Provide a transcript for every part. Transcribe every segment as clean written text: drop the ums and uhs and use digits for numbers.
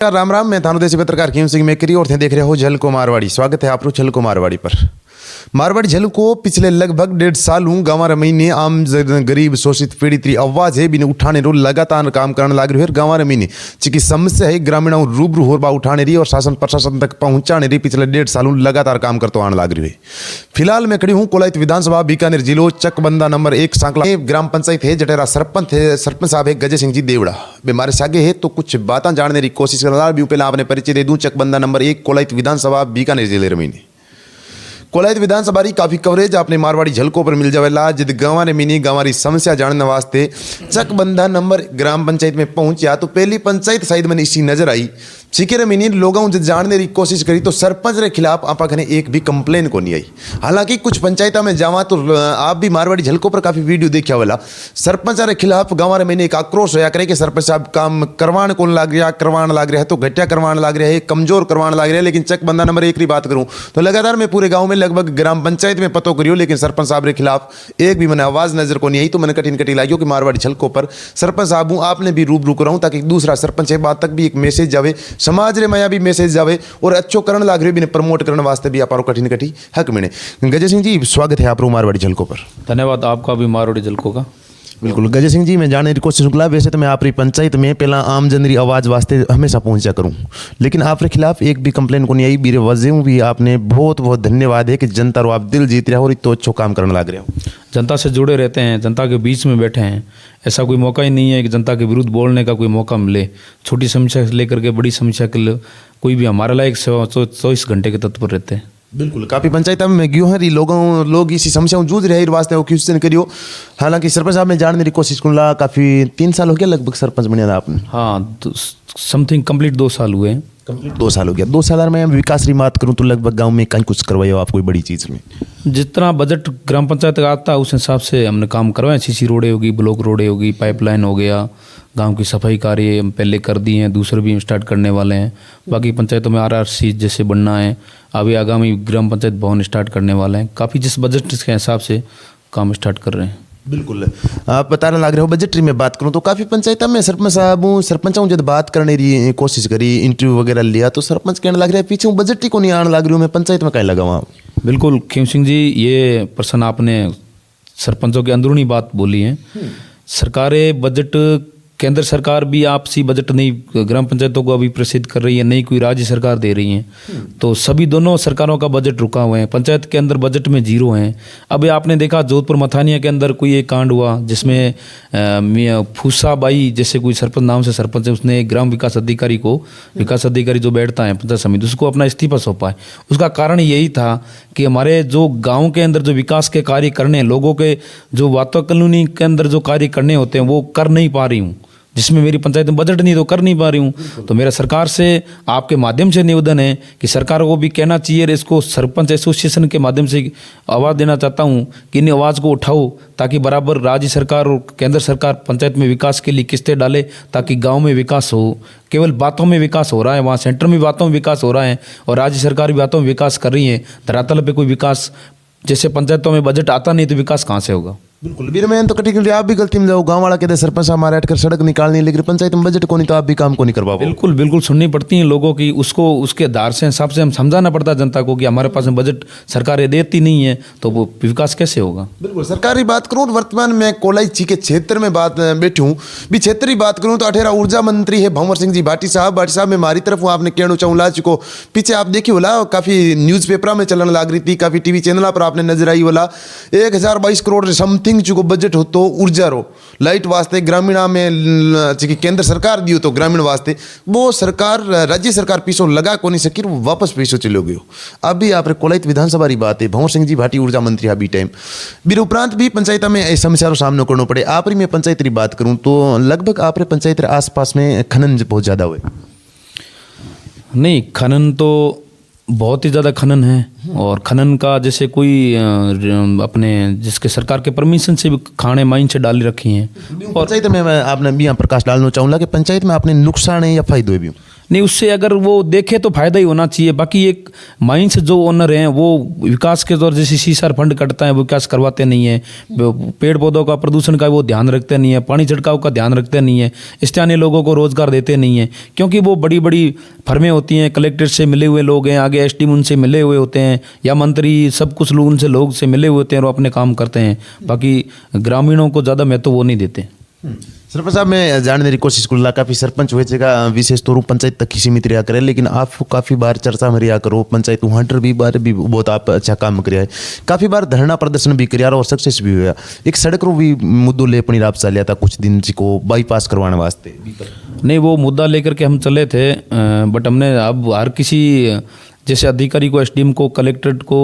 राम राम। मैं थानोदेसी पत्रकार खीम सिंह मेकरी और थे देख रहे हो झलको मारवाड़ी। स्वागत है आप झलको मारवाड़ी पर। मारवाड़ी झलको पिछले लगभग 1.5 साल गाँव रमीने आम गरीब शोषित पीड़ित री आवाज है बिने उठाने रो लगातार काम करने लग रही है। गाँव रमीने चिकी समस्या है ग्रामीणों रूबरू हो बा उठाने रही और शासन प्रशासन तक पहुंचाने रही पिछले 1.5 साल लगातार काम करते आने लग रही है। फिलहाल मैं खड़ी हूँ कोलाइत विधानसभा बीकानेर जिलो चकबंदा नंबर 1 सांकला ग्राम पंचायत है जटेरा सरपंच साहब है गजय सिंह जी देवड़ा बीमारे सागे है तो कुछ बातें जानने की कोशिश करना भी पहले आपने परिचय दे दूं। चकबंदा नंबर 1 कोलाइत विधानसभा बीकानेर जिले रमीने कोलाइत विधानसभा की काफ़ी कवरेज आपने मारवाड़ी झलको पर मिल जावेला। जिद गाँव ने मिनी गाँव समस्या जानने वास्ते चकबंदा नंबर ग्राम पंचायत में पहुंचा तो पहली पंचायत शायद मैंने इसी नजर आई छिके मिनी लोगों जब जानने की कोशिश करी तो सरपंच के खिलाफ आपा खने एक भी कंप्लेन को नहीं आई। हालांकि कुछ पंचायत में जावा तो आप भी मारवाड़ी झलको पर काफ़ी वीडियो देखा वाला सरपंच के खिलाफ गाँव में मैंने एक आक्रोश होया करे कि सरपंच साहब काम करवाने कौन लग रहा है तो घटिया करवाने लग रहा है कमजोर करवाने लग रहा है। लेकिन चकबंदा नंबर 1 की बात करूँ तो लगातार मैं पूरे गाँव में लगभग ग्राम पंचायत में पतो करियो लेकिन सरपंच साहब के खिलाफ एक भी मैंने आवाज नजर को नहीं आई। तो मैंने कठिन लागियो कि मारवाड़ी झलको पर सरपंच साहब हूँ आपने भी रूबरू कराऊँ ताकि दूसरा सरपंच बात तक भी एक मैसेज जावे समाज रे माया भी मैसेज जावे और अच्छो करण लाग रही भी प्रमोट करने वास्ते भी आप कठिन हक मिले। गजय सिंह जी स्वागत है आप मारवाड़ी झलको पर। धन्यवाद आपका भी मारवाड़ी झलको का। बिल्कुल गजय सिंह जी मैं जानने की कोशिश करा वैसे तो मैं आपकी पंचायत में पहला आम जन की आवाज़ वास्ते हमेशा पहुंचा करूं लेकिन आपके खिलाफ एक भी कंप्लेन को नहीं आई। मेरे वजह भी आपने बहुत बहुत धन्यवाद है कि जनता रो आप दिल जीत रहे हो और इतना अच्छो काम करने लग रहे हो। जनता से जुड़े रहते हैं, जनता के बीच में बैठे हैं। ऐसा कोई मौका ही नहीं है कि जनता के विरुद्ध बोलने का कोई मौका मिले। छोटी समस्या से लेकर के बड़ी समस्या के लिए कोई भी हमारे लायक 24 घंटे के तत्पर रहते हैं। बिल्कुल काफ़ी पंचायत में गयो है लोग इसी समस्याओं जूझ रहे हैं वास्ते वो क्वेश्चन करियो। हालांकि सरपंच साहब मैं जानने की कोशिश करूँगा काफ़ी 3 साल हो गया लगभग सरपंच बने आपने। हाँ तो समथिंग कंप्लीट 2 साल हुए हैं। कंप्लीट 2 साल हो गया। 2 साल में विकास की बात करूँ तो लगभग गाँव में कहीं कुछ करवाया हो आप कोई बड़ी चीज़ में? जितना बजट ग्राम पंचायत का आता है उस हिसाब से हमने काम करवाए। सीसी रोडें होगी, ब्लॉक रोडें होगी, पाइपलाइन हो गया, गांव की सफाई कार्य हम पहले कर दिए हैं, दूसरे भी स्टार्ट करने वाले हैं। बाकी पंचायतों में RRC जैसे बनना है, अभी आगामी ग्राम पंचायत भवन स्टार्ट करने वाले हैं। काफ़ी जिस बजट के हिसाब से काम स्टार्ट कर रहे हैं। बिल्कुल आप बताने लग रहे हो बजटरी में बात करूं तो काफ़ी पंचायत में सरपंचों जब बात करने की कोशिश करी इंटरव्यू वगैरह लिया तो सरपंच कहने लग रहा है पीछे बजट ही को नहीं आने लग रही हूँ मैं पंचायत में कहीं लगा वहाँ। बिल्कुल खीम सिंह जी ये प्रश्न आपने सरपंचों की अंदरूनी बात बोली है। सरकारें बजट केंद्र सरकार भी आपसी बजट नहीं ग्राम पंचायतों को अभी प्रसिद्ध कर रही है, नहीं कोई राज्य सरकार दे रही है। तो सभी दोनों सरकारों का बजट रुका हुआ है। पंचायत के अंदर बजट में 0 है। अभी आपने देखा जोधपुर मथानिया के अंदर कोई एक कांड हुआ जिसमें फूसा बाई जैसे कोई सरपंच नाम से सरपंच है उसने ग्राम विकास अधिकारी जो बैठता है पंचायत समिति उसको अपना इस्तीफा सौंपा है। उसका कारण यही था कि हमारे जो गाँव के अंदर जो विकास के कार्य करने लोगों के जो वातावरण के अंदर जो कार्य करने होते हैं वो कर नहीं पा रही हूँ, जिसमें मेरी पंचायत में बजट नहीं तो कर नहीं पा रही हूँ। तो मेरा सरकार से आपके माध्यम से निवेदन है कि सरकार को भी कहना चाहिए और इसको सरपंच एसोसिएशन के माध्यम से आवाज़ देना चाहता हूँ कि इन आवाज़ को उठाओ ताकि बराबर राज्य सरकार और केंद्र सरकार पंचायत में विकास के लिए किस्तें डाले ताकि गाँव में विकास हो। केवल बातों में विकास हो रहा है, वहाँ सेंटर में बातों में विकास हो रहा है और राज्य सरकार भी बातों में विकास कर रही है। धरातल पर कोई विकास जैसे पंचायतों में बजट आता नहीं तो विकास कहाँ से होगा? बिल्कुल बीर मैं तो कटी आप भी गलती में जाओ गाँव वाला कहते सरपंच हमारे हटकर सड़क निकालनी लेकिन पंचायत में बजट को नहीं तो आप भी काम को नहीं करवा। बिल्कुल सुननी पड़ती है लोगों की, उसको उसके आधार से हिसाब से हम समझाना पड़ता है जनता को कि हमारे पास में बजट सरकार देती नहीं है तो वो विकास कैसे होगा। बिल्कुल सरकारी बात करूँ तो वर्तमान में कोलाई के क्षेत्र में बैठी हूँ भी क्षेत्र की बात करूँ तो अठेरा ऊर्जा मंत्री है भंवर सिंह जी भाटी साहब मैं हमारी तरफ हूँ आपने कहना चाहूँ ला चुको पीछे आप देखी बोला काफ़ी न्यूज़पेपर में चलन लग रही थी, काफ़ी TV चैनल पर आपने नजर आई बोला 1022 करोड़ समथिंग चुको बजट हो तो ऊर्जा रो लाइट वास्ते ग्रामीण में केंद्र सरकार दियो तो ग्रामीण वास्ते वो सरकार राज्य सरकार पीछो लगा को नहीं सकी वो वापस पीछो चलो गयो। अभी आप कोलाइत विधानसभा की बात है भंवर सिंह जी भाटी ऊर्जा मंत्री अभी टाइम बीर उपरांत भी पंचायत में समस्या रो सामना करना पड़े। आपरी में पंचायत की बात करूँ तो लगभग आपरे पंचायत आसपास में खनन बहुत ज़्यादा हुए नहीं? खनन तो बहुत ही ज़्यादा खनन है और खनन का जैसे कोई अपने जिसके सरकार के परमिशन से भी खाने माइन से डाली रखी हैं। और पंचायत में मैं आपने भी यहाँ प्रकाश डालना चाहूँगा कि पंचायत में आपने नुकसान है या फायदे भी? नहीं, उससे अगर वो देखे तो फायदा ही होना चाहिए। बाकी एक माइंस जो ओनर हैं वो विकास के दौर जैसे सीसार फंड कटता है वो विकास करवाते नहीं है, पेड़ पौधों का प्रदूषण का वो ध्यान रखते नहीं है, पानी छिड़काव का ध्यान रखते नहीं है, स्थानीय लोगों को रोजगार देते नहीं है, क्योंकि वो बड़ी बड़ी फर्में होती हैं, कलेक्टर से मिले हुए लोग हैं, आगे एसडीएम उनसे मिले हुए होते हैं या मंत्री, सब कुछ लोग उनसे लोग से मिले हुए होते हैं और अपने काम करते हैं। बाकी ग्रामीणों को ज़्यादा महत्व वो नहीं देते। सरपंच साहब, मैं जानने की कोशिश करूँगा, काफ़ी सरपंच हुए जगह विशेष तौर पंचायत तक ही सीमित रहा करे, लेकिन आप काफ़ी बार चर्चा में रहा करो, पंचायत हंटर भी बार भी बहुत आप अच्छा काम कराया है, काफ़ी बार धरना प्रदर्शन भी कराया और सक्सेस भी हुआ। एक सड़क रो भी मुद्दों ले अपनी राब चलिया था कुछ दिन जी को बाईपास करवाने वास्ते। नहीं, वो मुद्दा लेकर के हम चले थे, बट हमने अब हर किसी जैसे अधिकारी को, एसडीएम को, कलेक्ट्रेट को,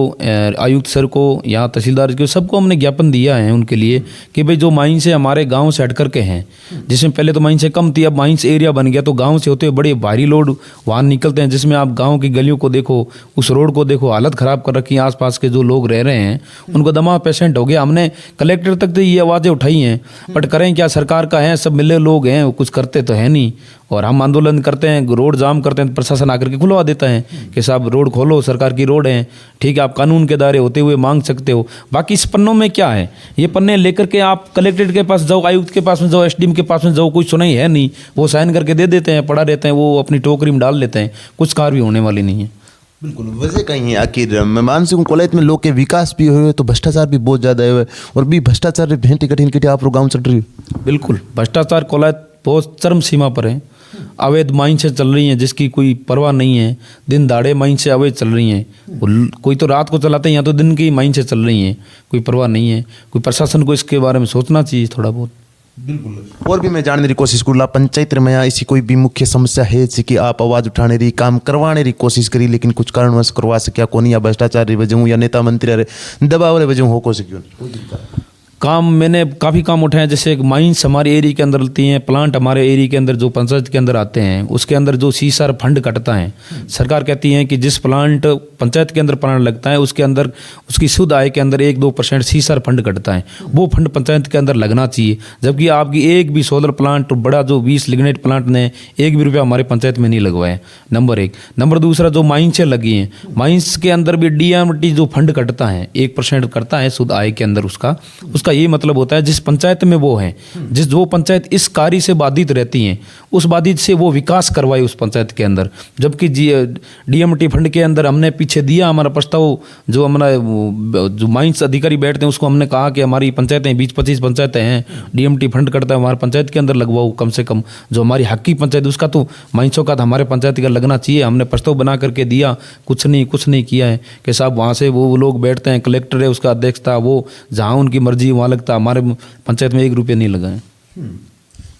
आयुक्त सर को, यहाँ तहसीलदार को, सबको हमने ज्ञापन दिया है उनके लिए कि भाई जो माइन से हमारे गांव से हट करके हैं, जिसमें पहले तो माइन से कम थी, अब माइन से एरिया बन गया, तो गांव से होते हुए बड़े भारी लोड वाहन निकलते हैं, जिसमें आप गांव की गलियों को देखो, उस रोड को देखो, हालत ख़राब कर रखी है। आसपास के जो लोग रह रहे हैं उनको दमा पेशेंट हो गया। हमने कलेक्टर तक तो ये आवाज़ें उठाई हैं, बट करें क्या, सरकार का है, सब मिले लोग हैं, कुछ करते तो है नहीं। और हम आंदोलन करते हैं, रोड जाम करते हैं, प्रशासन आकर के खुलवा देता है कि साहब रोड खोलो, सरकार की रोड है, ठीक है, आप कानून के दायरे होते हुए मांग सकते हो। बाकी इस पन्नों में क्या है, ये पन्ने लेकर के आप कलेक्ट्रेट के पास जाओ, आयुक्त के पास में जाओ, एसडीएम के पास में जाओ, कोई सुनाई है नहीं, वो साइन करके दे देते हैं, पढ़ा देते हैं, वो अपनी टोकरी में डाल लेते हैं, कुछ कार्य भी होने वाली नहीं है। बिल्कुल, वजह कहीं है आखिर मैं मानसिक कॉलेज में लोग के विकास भी हुए तो भ्रष्टाचार भी बहुत ज़्यादा है, और भी भ्रष्टाचार भेंटी कठिन कटी आप गाँव चल रही हो। बिल्कुल, भ्रष्टाचार कॉलेज बहुत चरम सीमा पर है, अवैध माइन से चल रही हैं जिसकी कोई परवाह नहीं है, दिन दाड़े माइन से अवैध चल रही हैं, कोई तो रात को चलाते हैं या तो दिन की माइन से चल रही हैं, कोई परवाह नहीं है। कोई प्रशासन को इसके बारे में सोचना चाहिए थोड़ा बहुत। बिल्कुल, और भी मैं जानने की कोशिश करूँगा पंचायत में ऐसी कोई भी मुख्य समस्या है कि आप आवाज़ उठाने रही, काम करवाने की कोशिश करी, लेकिन कुछ कारणवश करवा सकिया कौन, या भ्रष्टाचार की वजह या नेता मंत्री दबाव वाले वजह हो सक्यों? काम मैंने काफ़ी काम उठाए, जैसे एक माइंस हमारे एरिया के अंदर लगती हैं, प्लांट हमारे एरिया के अंदर जो पंचायत के अंदर आते हैं उसके अंदर जो सीसार फंड कटता है, सरकार कहती है कि जिस प्लांट पंचायत के अंदर प्लांट लगता है उसके अंदर उसकी शुद्ध आय के अंदर 1-2% सीसार फंड कटता है, वो फंड पंचायत के अंदर लगना चाहिए। जबकि आपकी एक भी सोलर प्लांट बड़ा जो 20 लिग्नाइट प्लांट ने 1 भी रुपया हमारे पंचायत में नहीं लगवाया, नंबर 1। नंबर दूसरा, जो माइंसें लगी हैं, माइंस के अंदर भी डीएमटी जो फंड कटता है 1% कटता है शुद्ध आय के अंदर, उसका ये मतलब होता है जिस पंचायत में वो है, जिस जो पंचायत इस कार्य से बाधित रहती हैं उस बाधित से वो विकास करवाए उस पंचायत के अंदर। जबकि डीएमटी फंड के अंदर हमने पीछे दिया हमारा प्रस्ताव, जो हमारा जो माइंस अधिकारी बैठते हैं उसको हमने कहा कि हमारी पंचायतें 20-25 पंचायतें हैं, डीएमटी फंड कटता है हमारे पंचायत के अंदर लगवाओ कम से कम, जो हमारी हक की पंचायत उसका तो माइंसों का तो हमारे पंचायत का लगना चाहिए। हमने प्रस्ताव बना करके दिया, कुछ नहीं किया है कि साहब वहाँ से वो लोग बैठते हैं, कलेक्टर है उसका अध्यक्ष था, वो जहाँ उनकी मर्जी वहाँ लगता, हमारे पंचायत में 1 रुपया नहीं लगा है।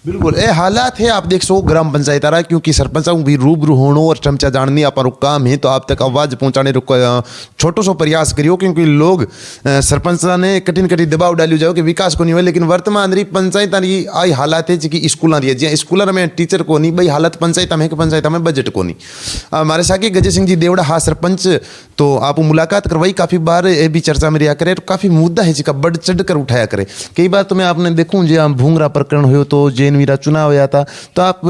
बिल्कुल, ये हालात है, आप देख सो ग्राम पंचायत आ रहा है, क्योंकि सरपंच भी रूबरू होनो और चमचा जाननी आप काम है, तो आप तक आवाज़ पहुंचाने छोटो सो प्रयास करियो, क्योंकि लोग सरपंच ने कठिन दबाव डालियो जाओ कि विकास को नहीं हुआ, लेकिन वर्तमान रही पंचायत रही आई हालात है कि स्कूल रही है, जी स्कूल में टीचर को नहीं भाई हालत पंचायत में कि पंचायत में बजट को नहीं। हमारे साथ गजय सिंह जी देवड़ा हाँ सरपंच, तो आप मुलाकात करवाई, काफ़ी बार ये भी चर्चा में रहा करे, तो काफ़ी मुद्दा है जिसका बढ़ चढ़ कर उठाया करे। कई बार तो मैं आपने देखूँ जो भूंगरा प्रकरण हो तो जैन वीरा चुनाव हुआ था, तो आप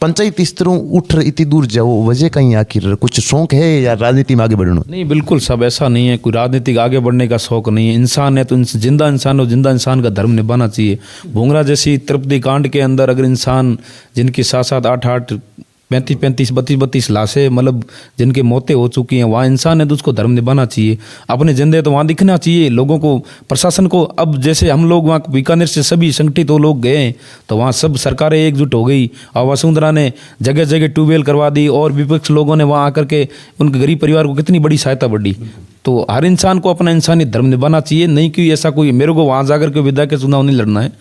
पंचायत स्तरों उठ इतनी दूर जाओ, वजह कहीं आखिर कुछ शौक है या राजनीति में आगे बढ़ना? नहीं, बिल्कुल सब ऐसा नहीं है, कोई राजनीतिक आगे बढ़ने का शौक नहीं है। इंसान है तो जिंदा इंसान हो, जिंदा इंसान का धर्म निभाना चाहिए। भूंगरा जैसी तृप्ति कांड के अंदर अगर इंसान जिनकी 7-7, 8-8, 35-35, 32-32 लाशें मतलब जिनके मौतें हो चुकी हैं, वहाँ इंसान है तो उसको धर्म निभाना चाहिए। अपने जिंदे तो वहाँ दिखना चाहिए लोगों को, प्रशासन को। अब जैसे हम लोग वहाँ बीकानेर से सभी संगठित वो लोग गए तो वहाँ सब सरकारें एकजुट हो गई और वसुंधरा ने जगह जगह ट्यूबवेल करवा दी और विपक्ष लोगों ने वहाँ आकर के उनके गरीब परिवार को कितनी बड़ी सहायता बढ़ी। तो हर इंसान को अपना इंसानी धर्म निभाना चाहिए, नहीं कि ऐसा कोई मेरे को वहाँ जाकर के विधायक के चुनाव नहीं लड़ना है।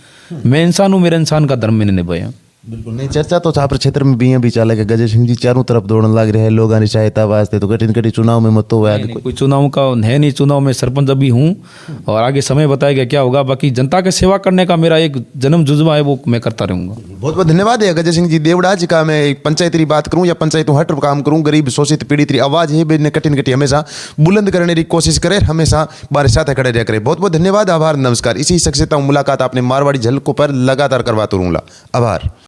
मैं इंसान हूँ, मेरा इंसान का धर्म मैंने निभाया। बिल्कुल नहीं, चर्चा तो छात्र क्षेत्र में भी चाले के गजय सिंह जी चारों तरफ दौड़ने लग रहे हैं, लोग सहायता वास्ते, तो कठिन चुनाव में मत हुआ कोई चुनाव का है नहीं, चुनाव में सरपंच अभी हूँ और आगे समय बताएगा क्या होगा। बाकी जनता की सेवा करने का मेरा एक जन्म जुज्बा है, वो मैं करता रहूँगा। बहुत बहुत धन्यवाद है गजय सिंह जी देवड़ा जी का। मैं पंचायत की बात करूँ या पंचायत हट काम करूँ, गरीब शोषित पीड़ित की आवाज़ है कठिन हमेशा बुलंद करने की कोशिश करे, हमेशा बारे साथ खड़े रह करे। बहुत बहुत धन्यवाद, आभार, नमस्कार। इसी शख्सियत मुलाकात आपने मारवाड़ी झलकों पर लगातार करवाते रहूँगा। आभार।